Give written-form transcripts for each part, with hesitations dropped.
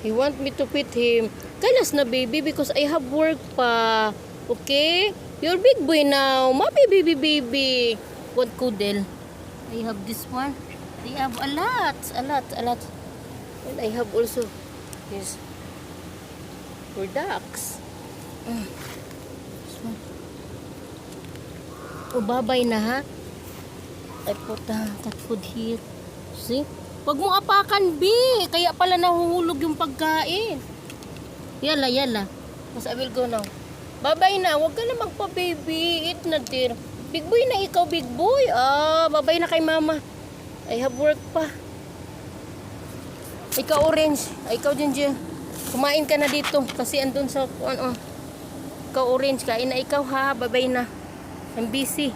He want me to feed him. Kailas na baby because I have work pa. Okay? You're big boy now. Ma baby. What kudel? I have this one. I have a lot. And I have also this for ducks. This one. Oh, babay na ha. I put cat food here. See? Wag mo apakan, B. Kaya pala nahuhulog yung pagkain. Yala. Mas I will go now. Babay na. Wag ka na magpa-baby. Eat na, dear. Big boy na ikaw, big boy. Babay na kay mama. I have work pa. Ikaw, orange. Ikaw, Ginger. Kumain ka na dito. Kasi andun sa, Ikaw, orange. Kain na ikaw, ha. Babay na. I'm busy.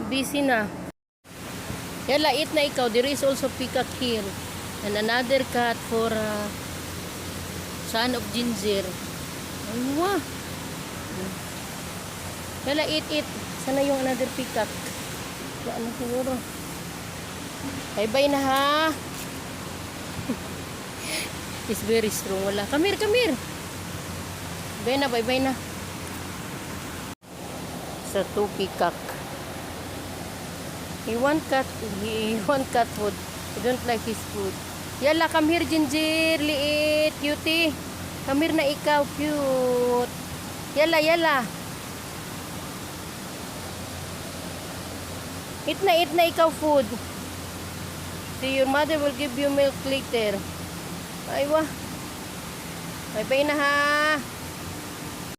Busy na. Yala, eat na ikaw. There is also peacock here. And another cat for son of Ginger. Aywa. Yala, eat. Sana yung another peacock. Ano siguro? Bye-bye na ha. It's very strong. Wala. Come here. Bye-bye na. Sa two peacock. He want cat food. He don't like his food. Yala, come here, Ginger. Liit, cutie. Come here na ikaw, cute. Yala. Eat na ikaw food. See, your mother will give you milk later. Aywa. Bye-bye na ha.